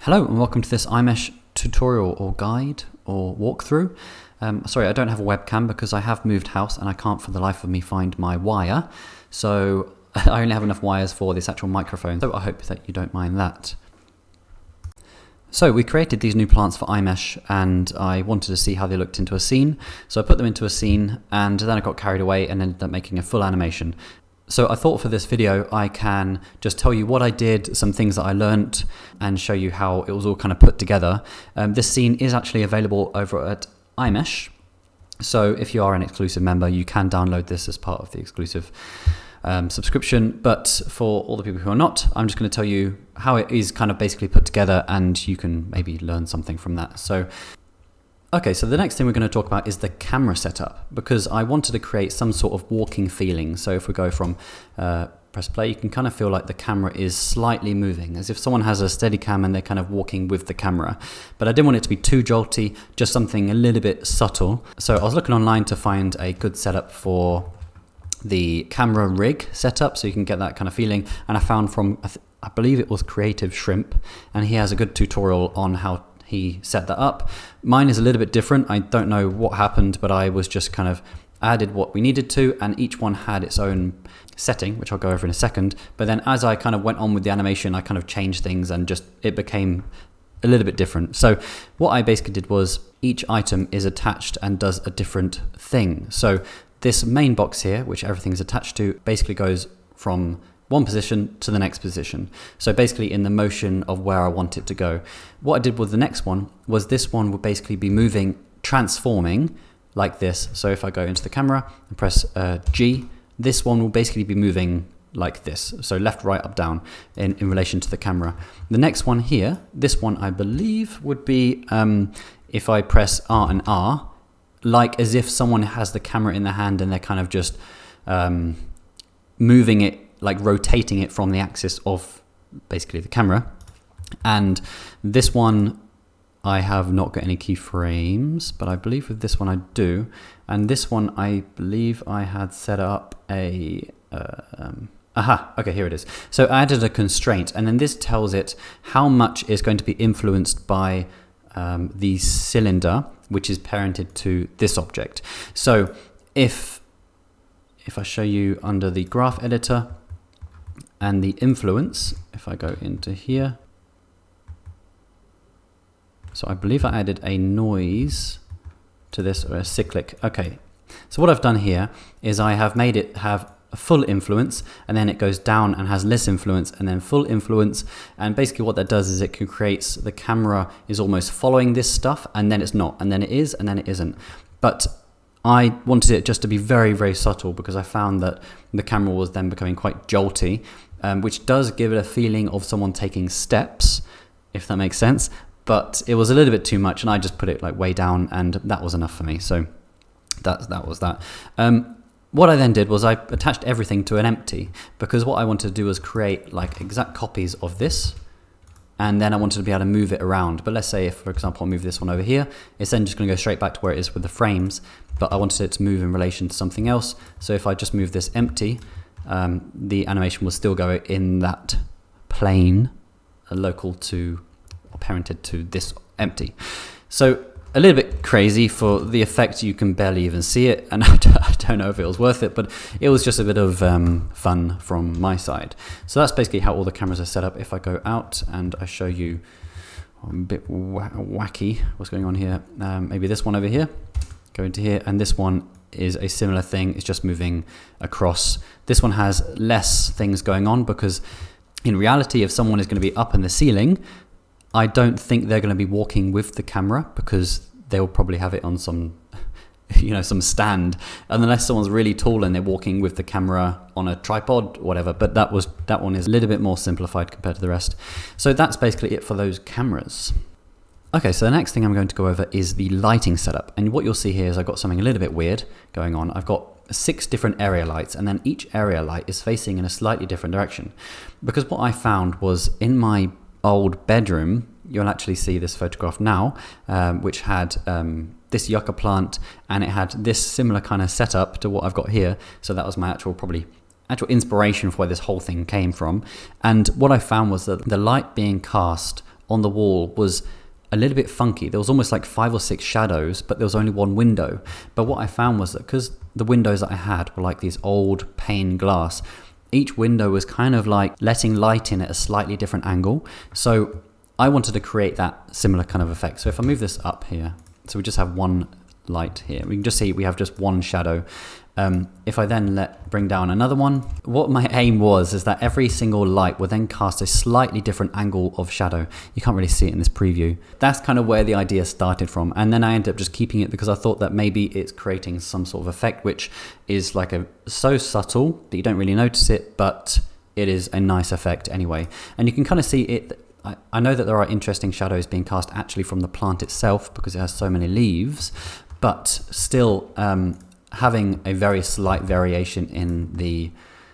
Hello and welcome to this iMeshh tutorial or guide or walkthrough. Sorry, I don't have a webcam because I have moved house and I can't for the life of me find my wire. So I only have enough wires for this actual microphone, so I hope that you don't mind that. So we created these new plants for iMeshh and I wanted to see how they looked into a scene. So I put them into a scene and then I got carried away and ended up making a full animation. So I thought for this video I can just tell you what I did, some things that I learnt, and show you how it was all kind of put together. This scene is actually available over at iMeshh. So if you are an exclusive member, you can download this as part of the exclusive subscription. But for all the people who are not, I'm just going to tell you how it is kind of basically put together and you can maybe learn something from that. Okay, so the next thing we're going to talk about is the camera setup, because I wanted to create some sort of walking feeling. So if we go from press play, you can kind of feel like the camera is slightly moving, as if someone has a Steadicam and they're kind of walking with the camera. But I didn't want it to be too jolty, just something a little bit subtle. So I was looking online to find a good setup for the camera rig setup, so you can get that kind of feeling. And I found from, I believe it was Creative Shrimp, and he has a good tutorial on how he set that up. Mine is a little bit different. I don't know what happened, but I was just kind of added what we needed to, and each one had its own setting, which I'll go over in a second. But then as I kind of went on with the animation, I kind of changed things and just it became a little bit different. So what I basically did was each item is attached and does a different thing. So this main box here, which everything's attached to, basically goes from one position to the next position. So basically in the motion of where I want it to go. What I did with the next one was this one would basically be moving, transforming like this. So if I go into the camera and press G, this one will basically be moving like this. So left, right, up, down in relation to the camera. The next one here, this one I believe would be if I press R and R, like as if someone has the camera in their hand and they're kind of just moving it, like rotating it from the axis of basically the camera. And this one, I have not got any keyframes, but I believe with this one I do. And this one, I believe I had set up a, okay, here it is. So I added a constraint, and then this tells it how much is going to be influenced by the cylinder, which is parented to this object. So if I show you under the graph editor, and the influence, if I go into here, so I believe I added a noise to this, or a cyclic. Okay, so what I've done here is I have made it have a full influence, and then it goes down and has less influence, and then full influence. And basically what that does is it creates, the camera is almost following this stuff, and then it's not, and then it is, and then it isn't. But I wanted it just to be very, very subtle, because I found that the camera was then becoming quite jolty, which does give it a feeling of someone taking steps, if that makes sense. But it was a little bit too much, and I just put it like way down, and that was enough for me. So that was that. What I then did was I attached everything to an empty, because what I wanted to do was create like exact copies of this. And then I wanted to be able to move it around. But let's say if, for example, I move this one over here, it's then just going to go straight back to where it is with the frames. But I wanted it to move in relation to something else. So if I just move this empty, the animation will still go in that plane, local to, or parented to this empty. So a little bit crazy for the effect. You can barely even see it, and I don't know if it was worth it, but it was just a bit of fun from my side. So that's basically how all the cameras are set up. If I go out and I show you a bit wacky what's going on here, maybe this one over here, go into here, and this one is a similar thing. It's just moving across. This one has less things going on, because in reality, if someone is going to be up in the ceiling, I don't think they're going to be walking with the camera, because they'll probably have it on some, some stand, unless someone's really tall and they're walking with the camera on a tripod or whatever. But that one is a little bit more simplified compared to the rest. So that's basically it for those cameras. Okay, so the next thing I'm going to go over is the lighting setup. And what you'll see here is I've got something a little bit weird going on. I've got 6 different area lights, and then each area light is facing in a slightly different direction. Because what I found was in my old bedroom, you'll actually see this photograph now, which had this yucca plant, and it had this similar kind of setup to what I've got here. So that was my actual inspiration for where this whole thing came from. And what I found was that the light being cast on the wall was a little bit funky. There was almost like 5 or 6 shadows, but there was only one window. But what I found was that because the windows that I had were like these old pane glass, each window was kind of like letting light in at a slightly different angle. So I wanted to create that similar kind of effect. So if I move this up here, so we just have one light here, we can just see we have just one shadow. If I then bring down another one, what my aim was is that every single light will then cast a slightly different angle of shadow. You can't really see it in this preview. That's kind of where the idea started from. And then I ended up just keeping it because I thought that maybe it's creating some sort of effect, which is like so subtle that you don't really notice it, but it is a nice effect anyway. And you can kind of see it. I know that there are interesting shadows being cast actually from the plant itself because it has so many leaves, but still, having a very slight variation in the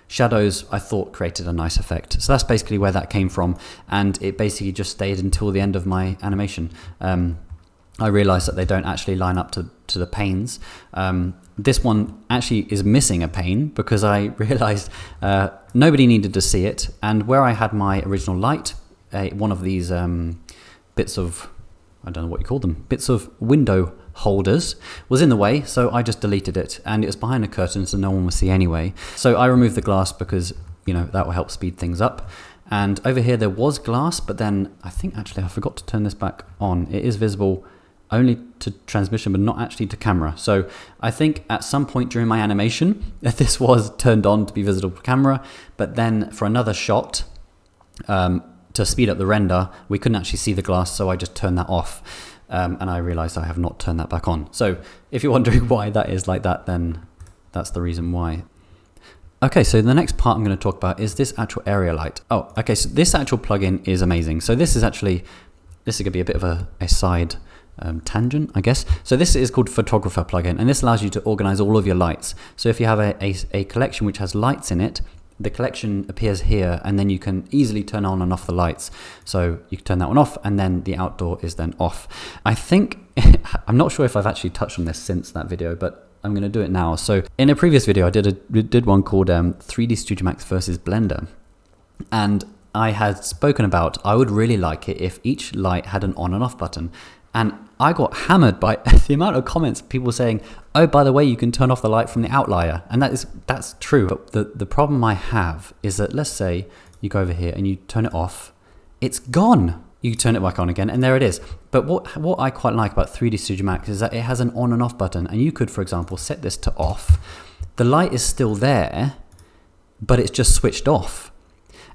shadows, I thought created a nice effect. So that's basically where that came from, and it basically just stayed until the end of my animation. I realized that they don't actually line up to the panes. This one actually is missing a pane because I realized nobody needed to see it, and where I had my original light, one of these bits of, I don't know what you call them, bits of window holders was in the way, so I just deleted it, and it was behind a curtain so no one would see anyway. So I removed the glass because, you know, that will help speed things up. And over here there was glass, but then I think actually I forgot to turn this back on. It is visible only to transmission but not actually to camera. So I think at some point during my animation this was turned on to be visible to camera, but then for another shot, to speed up the render, we couldn't actually see the glass, so I just turned that off. And I realized I have not turned that back on. So if you're wondering why that is like that, then that's the reason why. Okay, so the next part I'm going to talk about is this actual area light. Oh, okay, so this actual plugin is amazing. So this is going to be a bit of a side tangent, I guess. So this is called Photographer plugin, and this allows you to organize all of your lights. So if you have a collection which has lights in it, the collection appears here, and then you can easily turn on and off the lights. So you can turn that one off, and then the outdoor is then off. I think, I'm not sure if I've actually touched on this since that video, but I'm going to do it now. So in a previous video, I did one called 3D Studio Max versus Blender. And I had spoken about, I would really like it if each light had an on and off button. And I got hammered by the amount of comments, people saying, oh, by the way, you can turn off the light from the outlier. And that's true. But the problem I have is that, let's say you go over here and you turn it off, it's gone. You turn it back on again and there it is. But what I quite like about 3D Studio Max is that it has an on and off button, and you could, for example, set this to off. The light is still there, but it's just switched off.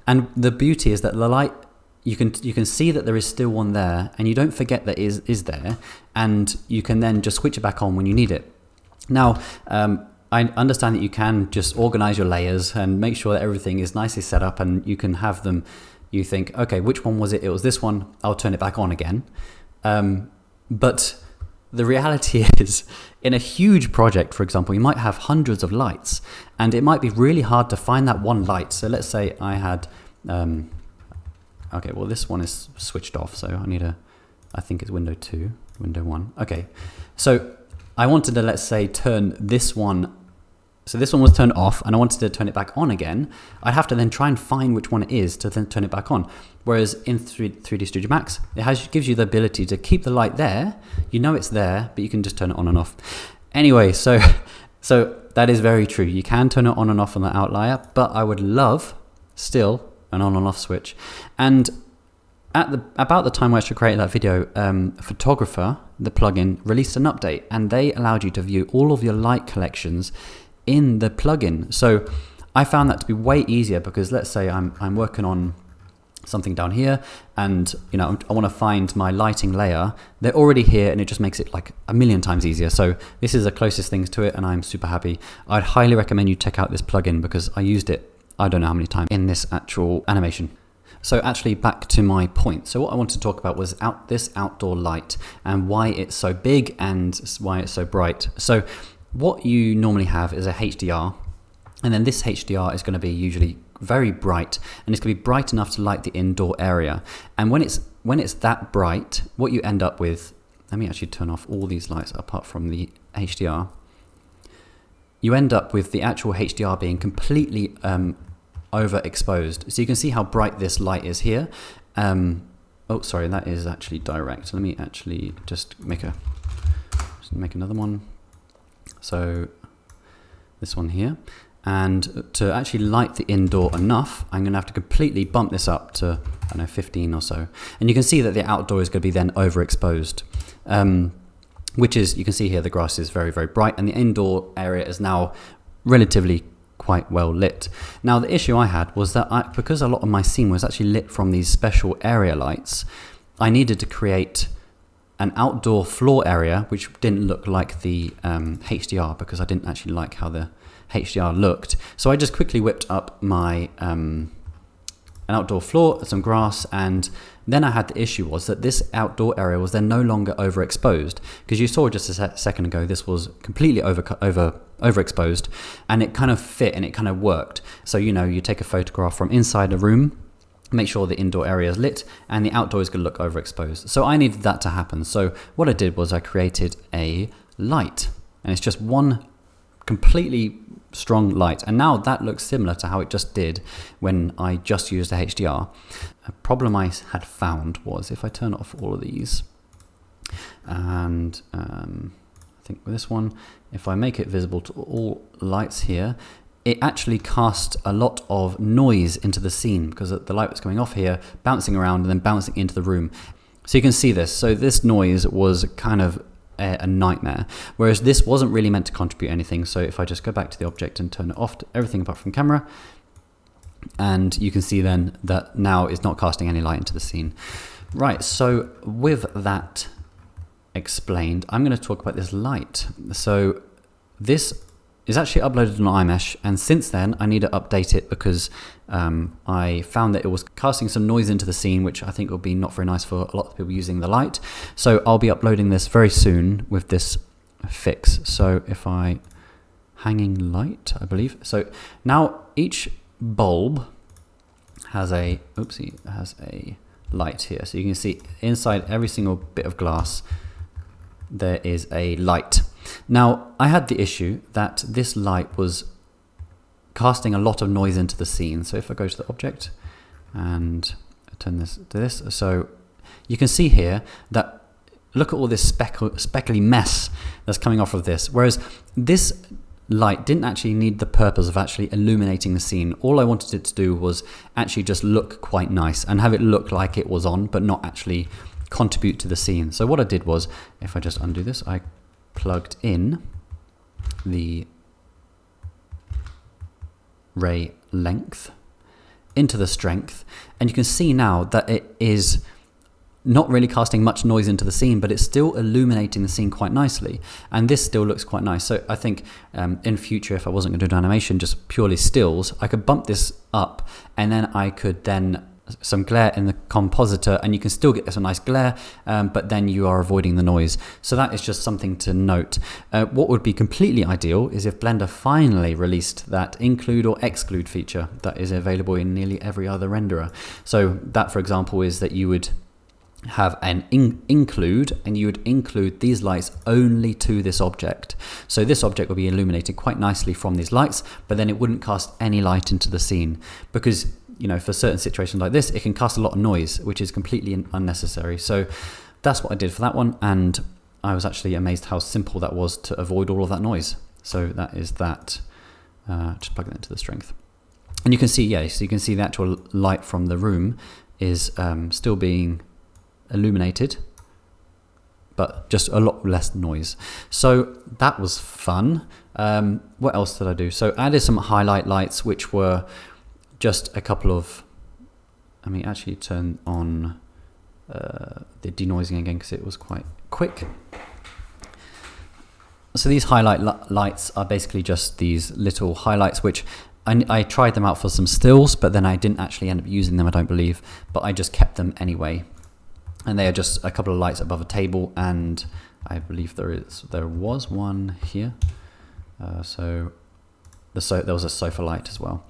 And the beauty is that the light, you can see that there is still one there, and you don't forget that it is there, and you can then just switch it back on when you need it. Now, I understand that you can just organize your layers and make sure that everything is nicely set up, and you can have them, you think, okay, which one was it? It was this one, I'll turn it back on again. But the reality is, in a huge project, for example, you might have hundreds of lights, and it might be really hard to find that one light. So let's say I had, okay, well, this one is switched off, so I think it's window 2, window 1. Okay, so I wanted to, let's say, turn this one, so this one was turned off, and I wanted to turn it back on again. I'd have to then try and find which one it is to then turn it back on. Whereas in 3D Studio Max, it gives you the ability to keep the light there. You know it's there, but you can just turn it on and off. Anyway, so that is very true. You can turn it on and off on the outlier, but I would love still an on and off switch. And about the time I actually created that video, Photographer, the plugin, released an update, and they allowed you to view all of your light collections in the plugin. So I found that to be way easier, because let's say I'm working on something down here, and I want to find my lighting layer. They're already here, and it just makes it like a million times easier. So this is the closest things to it, and I'm super happy. I'd highly recommend you check out this plugin, because I used it I don't know how many times in this actual animation. So actually back to my point. So what I wanted to talk about was this outdoor light and why it's so big and why it's so bright. So what you normally have is a HDR, and then this HDR is going to be usually very bright, and it's going to be bright enough to light the indoor area. And when it's that bright, what you end up with, let me actually turn off all these lights apart from the HDR. You end up with the actual HDR being completely overexposed. So you can see how bright this light is here. oh, sorry, that is actually direct. Let me actually just make another one. So this one here. And to actually light the indoor enough, I'm going to have to completely bump this up to, I don't know, 15 or so. And you can see that the outdoor is going to be then overexposed, which is, you can see here the grass is very, very bright, and the indoor area is now relatively quite well lit. Now the issue I had was that because a lot of my scene was actually lit from these special area lights, I needed to create an outdoor floor area which didn't look like the HDR, because I didn't actually like how the HDR looked. So I just quickly whipped up my an outdoor floor, some grass, and then I had the issue was that this outdoor area was then no longer overexposed, because you saw just a second ago this was completely overexposed, and it kind of fit and it kind of worked. So you take a photograph from inside a room, make sure the indoor area is lit, and the outdoor is going to look overexposed. So I needed that to happen. So what I did was I created a light, and it's just one completely strong light, and now that looks similar to how it just did when I just used a HDR. A problem I had found was if I turn off all of these, and I think with this one, if I make it visible to all lights here, it actually cast a lot of noise into the scene, because the light was coming off here, bouncing around, and then bouncing into the room. So you can see this. So this noise was kind of a nightmare, whereas this wasn't really meant to contribute anything. So if I just go back to the object and turn it off to everything apart from camera, and you can see then that now it's not casting any light into the scene. Right, so with that explained, I'm going to talk about this light. So this is actually uploaded on iMeshh, and since then I need to update it because I found that it was casting some noise into the scene, which I think will be not very nice for a lot of people using the light. So I'll be uploading this very soon with this fix. So if I hanging light, I believe. So now each bulb has a light here. So you can see inside every single bit of glass there is a light. Now I had the issue that this light was casting a lot of noise into the scene. So if I go to the object and turn this to this, so you can see here that look at all this speckly mess that's coming off of this, whereas this light didn't actually need the purpose of actually illuminating the scene. All I wanted it to do was actually just look quite nice and have it look like it was on, but not actually contribute to the scene. So what I did was, if I just undo this, I plugged in the ray length into the strength, and you can see now that it is not really casting much noise into the scene, but it's still illuminating the scene quite nicely, and this still looks quite nice. So I think in future, if I wasn't going to do an animation, just purely stills, I could bump this up, and then I could then some glare in the compositor, and you can still get some nice glare, but then you are avoiding the noise. So that is just something to note. What would be completely ideal is if Blender finally released that include or exclude feature that is available in nearly every other renderer. So that, for example, is that you would have an include, and you would include these lights only to this object. So this object will be illuminated quite nicely from these lights, but then it wouldn't cast any light into the scene, because for certain situations like this, it can cast a lot of noise, which is completely unnecessary. So that's what I did for that one, and I was actually amazed how simple that was to avoid all of that noise. So that is that. Just plug it into the strength, and you can see, so you can see the actual light from the room is still being illuminated, but just a lot less noise. So that was fun. What else did I do? So I added some highlight lights, which were just a couple of, actually turn on the denoising again because it was quite quick. So these highlight lights are basically just these little highlights, which I tried them out for some stills, but then I didn't actually end up using them, I don't believe, but I just kept them anyway. And they are just a couple of lights above a table, and I believe there was one here. So there was a sofa light as well,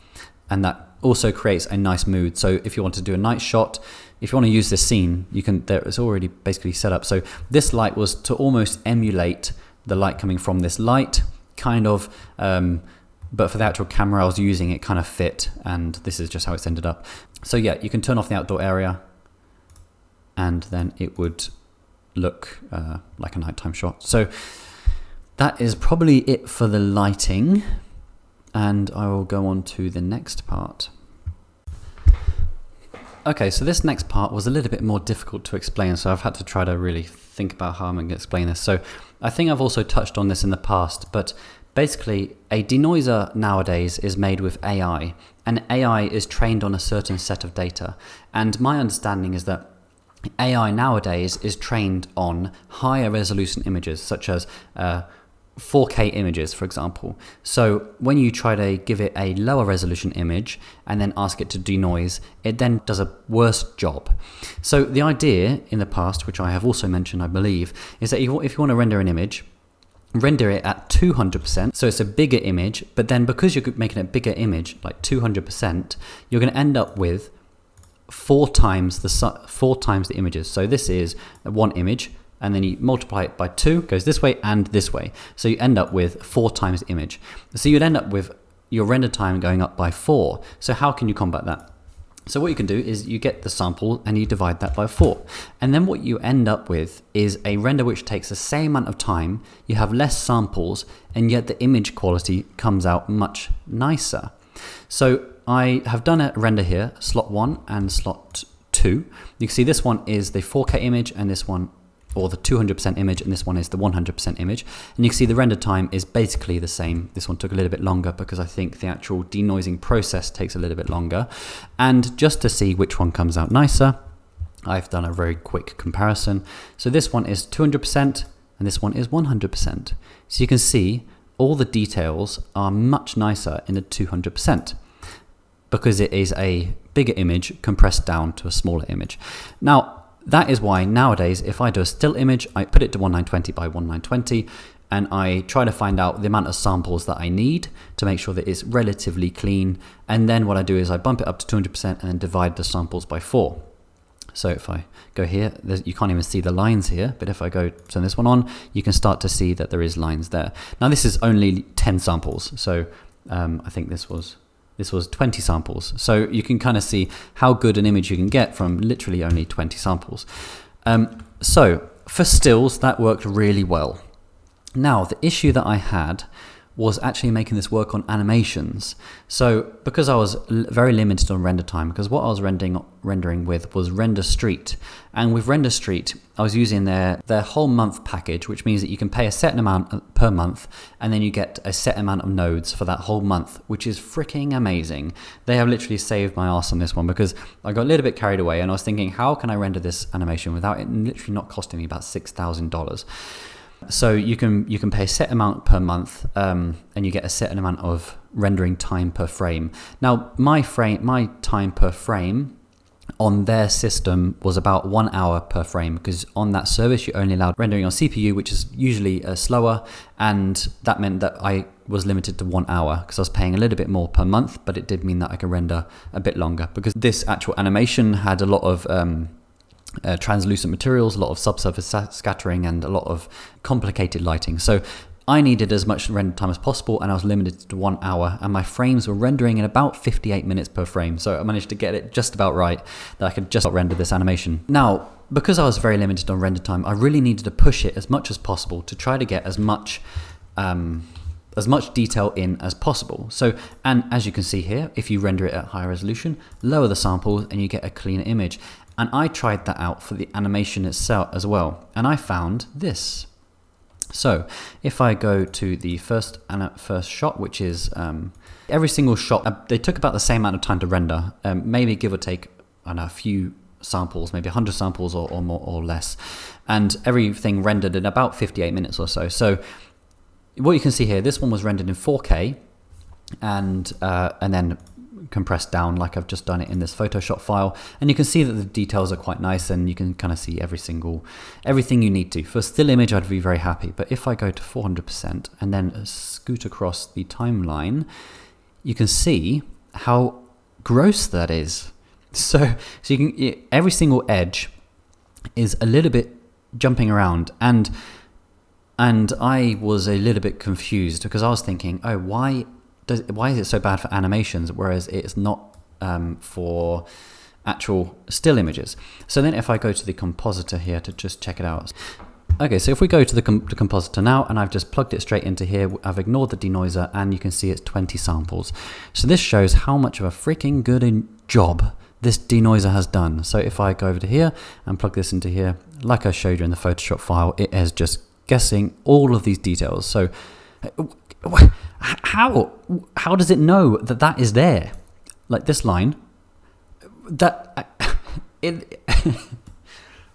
and that also creates a nice mood. So if you want to do a night shot, if you want to use this scene, you can. It's already basically set up. So this light was to almost emulate the light coming from this light, kind of. But for the actual camera I was using, it kind of fit, and this is just how it's ended up. So yeah, you can turn off the outdoor area, and then it would look like a nighttime shot. So that is probably it for the lighting, and I will go on to the next part. Okay, so this next part was a little bit more difficult to explain, so I've had to try to really think about how I'm going to explain this. So I think I've also touched on this in the past, but basically a denoiser nowadays is made with AI, and AI is trained on a certain set of data. And my understanding is that AI nowadays is trained on higher resolution images, such as 4K images, for example. So when you try to give it a lower resolution image and then ask it to denoise, it then does a worse job. So the idea in the past, which I have also mentioned, I believe, is that if you want to render an image, render it at 200%, so it's a bigger image, but then because you're making a bigger image, like 200%, you're going to end up with four times the images. So this is one image, and then you multiply it by 2, goes this way and this way. So you end up with 4 times the image. So you'd end up with your render time going up by 4. So how can you combat that? So what you can do is you get the sample and you divide that by 4. And then what you end up with is a render which takes the same amount of time, you have less samples, and yet the image quality comes out much nicer. So I have done a render here, slot 1 and slot 2. You can see this one is the 4K image, and this one, or the 200% image, and this one is the 100% image. And you can see the render time is basically the same. This one took a little bit longer because I think the actual denoising process takes a little bit longer. And just to see which one comes out nicer, I've done a very quick comparison. So this one is 200% and this one is 100%. So you can see all the details are much nicer in the 200% because it is a bigger image compressed down to a smaller image. Now, that is why nowadays, if I do a still image, I put it to 1920 by 1920, and I try to find out the amount of samples that I need to make sure that it's relatively clean. And then what I do is I bump it up to 200% and then divide the samples by 4. So if I go here, you can't even see the lines here, but if I go turn this one on, you can start to see that there is lines there. Now this is only 10 samples, so I think this was 20 samples. So you can kind of see how good an image you can get from literally only 20 samples. So for stills, that worked really well. Now, the issue that I had was actually making this work on animations. So because I was very limited on render time, because what I was rendering with was Render Street. And with Render Street, I was using their whole month package, which means that you can pay a set amount per month, and then you get a set amount of nodes for that whole month, which is freaking amazing. They have literally saved my ass on this one, because I got a little bit carried away and I was thinking, how can I render this animation without it literally not costing me about $6,000? So you can pay a set amount per month, and you get a set amount of rendering time per frame. Now my time per frame on their system was about 1 hour per frame, because on that service you only allowed rendering on CPU, which is usually slower, and that meant that I was limited to 1 hour because I was paying a little bit more per month, but it did mean that I could render a bit longer because this actual animation had a lot of translucent materials, a lot of subsurface scattering, and a lot of complicated lighting. So I needed as much render time as possible, and I was limited to 1 hour, and my frames were rendering in about 58 minutes per frame. So I managed to get it just about right that I could just render this animation. Now, because I was very limited on render time, I really needed to push it as much as possible to try to get as much detail in as possible. So, and as you can see here, if you render it at higher resolution, lower the samples, and you get a cleaner image. And I tried that out for the animation itself as well, and I found this. So if I go to the first shot, which is every single shot, they took about the same amount of time to render, maybe give or take, I don't know, a few samples, maybe 100 samples or more or less, and everything rendered in about 58 minutes or so. So what you can see here, this one was rendered in 4K, and then compressed down like I've just done it in this Photoshop file, and you can see that the details are quite nice, and you can kind of see everything you need to. For a still image, I'd be very happy, but if I go to 400% and then scoot across the timeline, you can see how gross that is. So you can, every single edge is a little bit jumping around, and I was a little bit confused because I was thinking, oh, why is it so bad for animations, whereas it's not for actual still images. So then if I go to the compositor here to just check it out. Okay, so if we go to the compositor now, and I've just plugged it straight into here, I've ignored the denoiser, and you can see it's 20 samples. So this shows how much of a freaking good job this denoiser has done. So if I go over to here and plug this into here, like I showed you in the Photoshop file, it is just guessing all of these details. So how does it know that that is there? Like this line,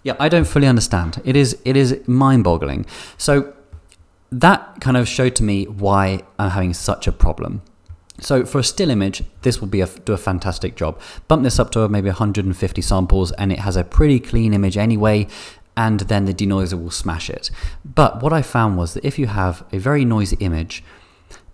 yeah, I don't fully understand. It is mind-boggling. So that kind of showed to me why I'm having such a problem. So for a still image, this will do a fantastic job. Bump this up to maybe 150 samples, and it has a pretty clean image anyway, and then the denoiser will smash it. But what I found was that if you have a very noisy image,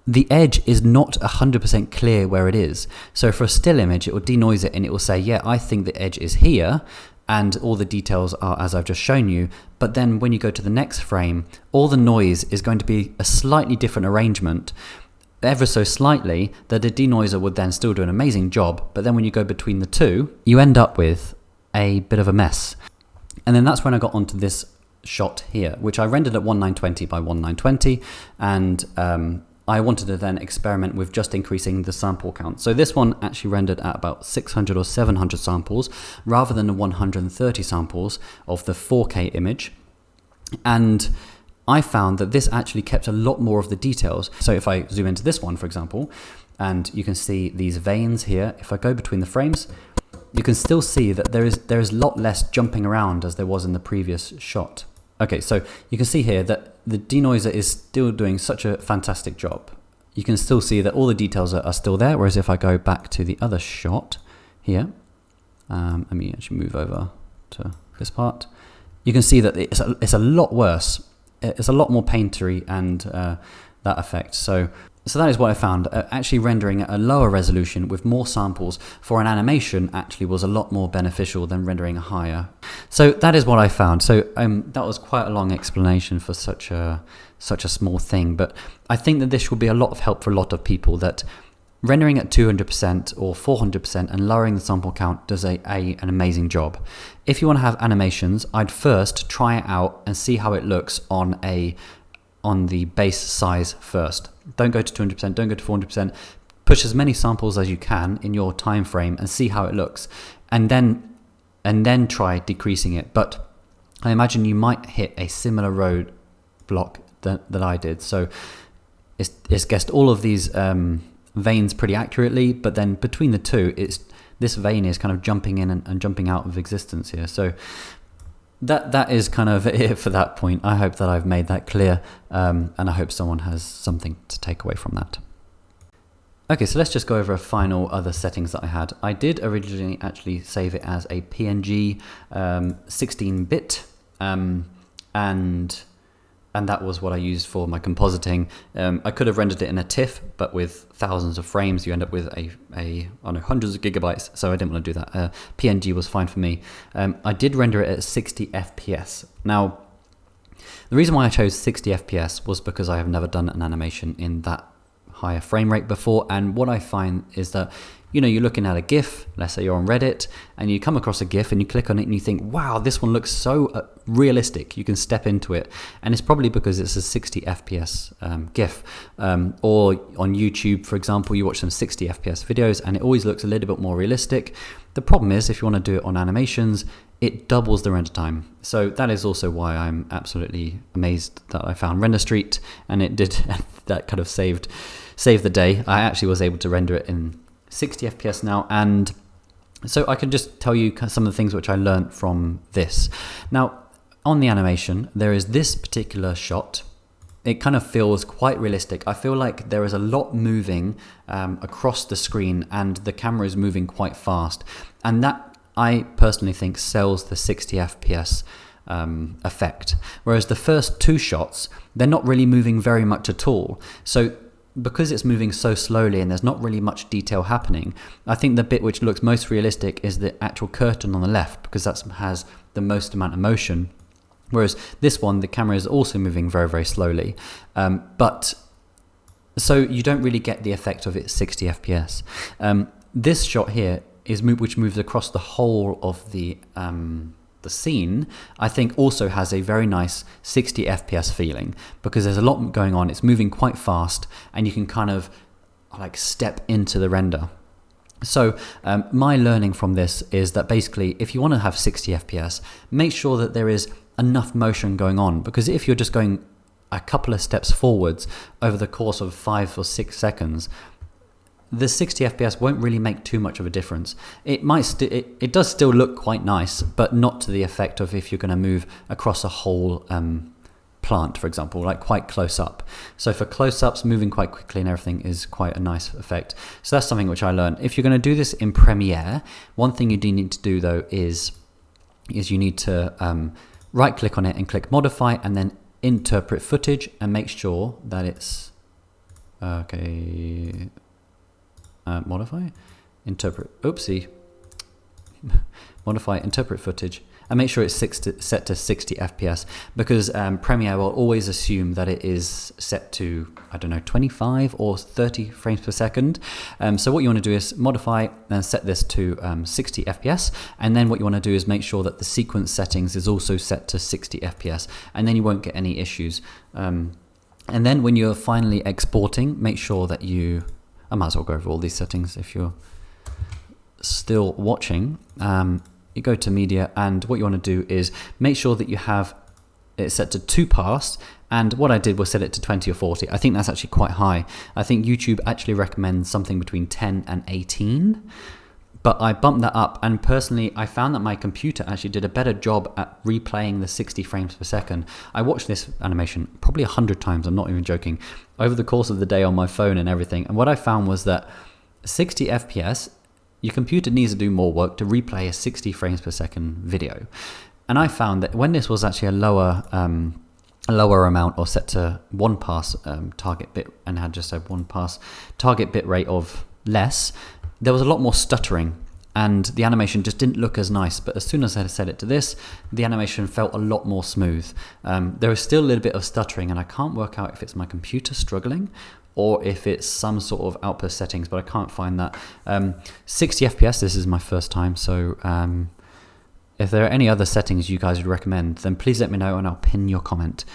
the edge is not 100% clear where it is. So for a still image, it will denoise it and it will say, yeah, I think the edge is here, and all the details are as I've just shown you. But then when you go to the next frame, all the noise is going to be a slightly different arrangement, ever so slightly, that the denoiser would then still do an amazing job. But then when you go between the two, you end up with a bit of a mess. And then that's when I got onto this shot here, which I rendered at 1920 by 1920, and I wanted to then experiment with just increasing the sample count. So this one actually rendered at about 600 or 700 samples rather than the 130 samples of the 4K image. And I found that this actually kept a lot more of the details. So if I zoom into this one, for example, and you can see these veins here, if I go between the frames, you can still see that there is a lot less jumping around as there was in the previous shot. Okay, so you can see here that the denoiser is still doing such a fantastic job. You can still see that all the details are still there, whereas if I go back to the other shot here, let me actually move over to this part, you can see that it's a lot worse. It's a lot more paintery and that effect. So that is what I found. Actually rendering at a lower resolution with more samples for an animation actually was a lot more beneficial than rendering a higher. So that is what I found. So that was quite a long explanation for such a small thing, but I think that this will be a lot of help for a lot of people, that rendering at 200% or 400% and lowering the sample count does an amazing job. If you want to have animations, I'd first try it out and see how it looks on the base size first. Don't go to 200%, don't go to 400%. Push as many samples as you can in your time frame and see how it looks, and then try decreasing it. But I imagine you might hit a similar roadblock that I did. So it's guessed all of these veins pretty accurately, but then between the two, this vein is kind of jumping in and jumping out of existence here. So that is kind of it for that point. I hope that I've made that clear, and I hope someone has something to take away from that. Okay, so let's just go over a final other settings that I had. I did originally actually save it as a PNG 16-bit, and that was what I used for my compositing. I could have rendered it in a TIFF, but with thousands of frames, you end up with hundreds of gigabytes, so I didn't want to do that. PNG was fine for me. I did render it at 60 FPS. Now, the reason why I chose 60 FPS was because I have never done an animation in that higher frame rate before, and what I find is that you're looking at a GIF, let's say you're on Reddit, and you come across a GIF and you click on it and you think, wow, this one looks so realistic. You can step into it. And it's probably because it's a 60 FPS GIF. Or on YouTube, for example, you watch some 60 FPS videos and it always looks a little bit more realistic. The problem is, if you want to do it on animations, it doubles the render time. So that is also why I'm absolutely amazed that I found Render Street, and it did that kind of saved the day. I actually was able to render it in 60 FPS now, and so I can just tell you some of the things which I learned from this. Now, on the animation, there is this particular shot. It kind of feels quite realistic. I feel like there is a lot moving across the screen, and the camera is moving quite fast, and that I personally think sells the 60 FPS effect. Whereas the first two shots, they're not really moving very much at all. So because it's moving so slowly and there's not really much detail happening, I think the bit which looks most realistic is the actual curtain on the left, because that has the most amount of motion. Whereas this one, the camera is also moving very, very slowly. But so you don't really get the effect of it 60 FPS. This shot here, which moves across the whole of the scene, I think also has a very nice 60 FPS feeling, because there's a lot going on. It's moving quite fast, and you can kind of like step into the render. So my learning from this is that basically, if you want to have 60 FPS, make sure that there is enough motion going on, because if you're just going a couple of steps forwards over the course of 5 or 6 seconds, the 60 FPS won't really make too much of a difference. It might it does still look quite nice, but not to the effect of if you're going to move across a whole plant, for example, like quite close up. So for close-ups, moving quite quickly and everything is quite a nice effect. So that's something which I learned. If you're going to do this in Premiere, one thing you do need to do though is you need to right click on it and click modify, and then interpret footage, and make sure that it's okay. Modify, interpret, oopsie, modify, interpret footage, and make sure it's set to 60 FPS, because Premiere will always assume that it is set to, I don't know, 25 or 30 frames per second. So what you want to do is modify and set this to 60 FPS, and then what you want to do is make sure that the sequence settings is also set to 60 FPS, and then you won't get any issues. And then when you're finally exporting, make sure that I might as well go over all these settings if you're still watching. You go to media, and what you want to do is make sure that you have it set to 2 pass, and what I did was set it to 20 or 40. I think that's actually quite high. I think YouTube actually recommends something between 10 and 18, but I bumped that up, and personally I found that my computer actually did a better job at replaying the 60 frames per second. I watched this animation probably 100 times, I'm not even joking, over the course of the day on my phone and everything, and what I found was that 60 FPS, your computer needs to do more work to replay a 60 frames per second video. And I found that when this was actually a lower amount, or set to 1 pass target bit, and had just a 1 pass target bit rate of less, there was a lot more stuttering, and the animation just didn't look as nice. But as soon as I set it to this, the animation felt a lot more smooth. There was still a little bit of stuttering, and I can't work out if it's my computer struggling or if it's some sort of output settings, but I can't find that. 60 FPS, this is my first time, so if there are any other settings you guys would recommend, then please let me know and I'll pin your comment.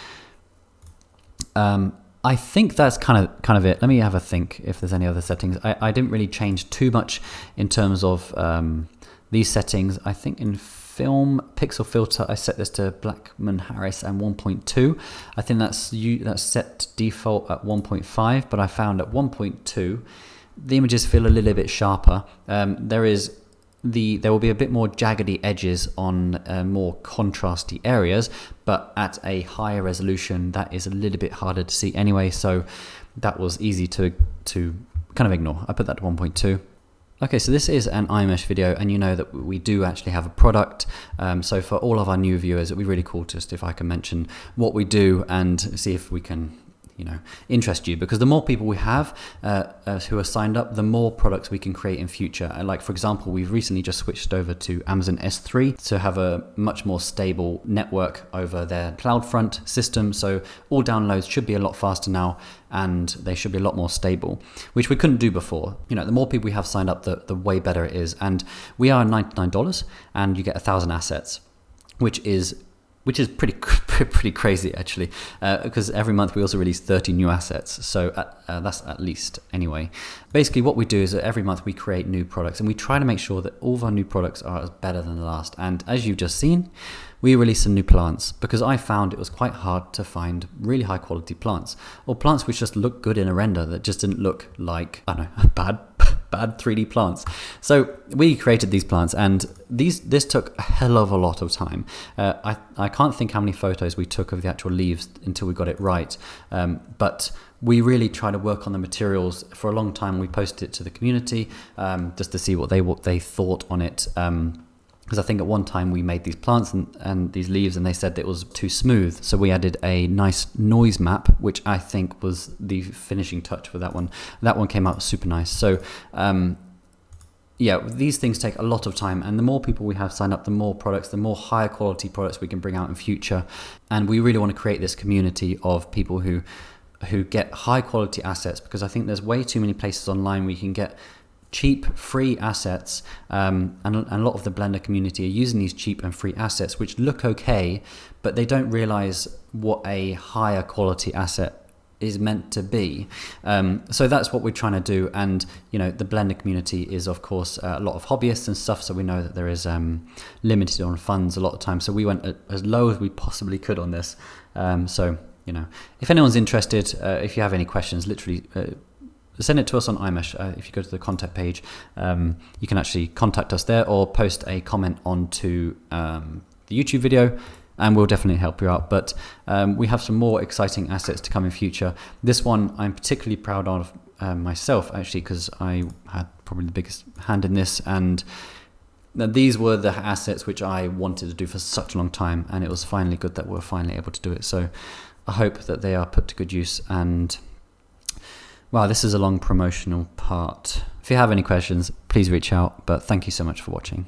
I think that's kind of it. Let me have a think if there's any other settings. I didn't really change too much in terms of these settings. I think in film pixel filter, I set this to Blackman Harris and 1.2. I think that's set to default at 1.5, but I found at 1.2 the images feel a little bit sharper. There will be a bit more jaggedy edges on more contrasty areas, but at a higher resolution that is a little bit harder to see anyway, so that was easy to kind of ignore. I put that to 1.2. Okay, so this is an iMeshh video, and you know that we do actually have a product. So for all of our new viewers, it'd be really cool just if I can mention what we do and see if we can, interest you, because the more people we have who are signed up, the more products we can create in future. Like, for example, we've recently just switched over to Amazon S3 to have a much more stable network over their CloudFront system. So all downloads should be a lot faster now, and they should be a lot more stable, which we couldn't do before. The more people we have signed up, the way better it is. And we are $99, and you get 1,000 assets, which is pretty crazy actually, because every month we also release 30 new assets, so that's at least anyway. Basically what we do is that every month we create new products, and we try to make sure that all of our new products are better than the last. And as you've just seen, we released some new plants, because I found it was quite hard to find really high quality plants, or plants which just look good in a render that just didn't look like, I don't know, bad 3D plants. So we created these plants, and this took a hell of a lot of time. I can't think how many photos we took of the actual leaves until we got it right, but we really try to work on the materials for a long time. We posted it to the community just to see what they thought on it, because I think at one time we made these plants and these leaves, and they said that it was too smooth. So we added a nice noise map, which I think was the finishing touch for that one. That one came out super nice. So yeah, these things take a lot of time, and the more people we have sign up, the more products, the more higher quality products we can bring out in future. And we really want to create this community of people who get high quality assets, because I think there's way too many places online where you can get cheap, free assets, and a lot of the Blender community are using these cheap and free assets, which look okay, but they don't realize what a higher quality asset is meant to be. So that's what we're trying to do. And the Blender community is of course a lot of hobbyists and stuff, so we know that there is limited on funds a lot of times, so we went as low as we possibly could on this. So if anyone's interested, if you have any questions, literally send it to us on iMeshh. If you go to the contact page, you can actually contact us there, or post a comment onto the YouTube video, and we'll definitely help you out. But we have some more exciting assets to come in future. This one I'm particularly proud of myself, actually, because I had probably the biggest hand in this, and these were the assets which I wanted to do for such a long time, and it was finally good that we're finally able to do it. So I hope that they are put to good use. And wow, this is a long promotional part. If you have any questions, please reach out, but thank you so much for watching.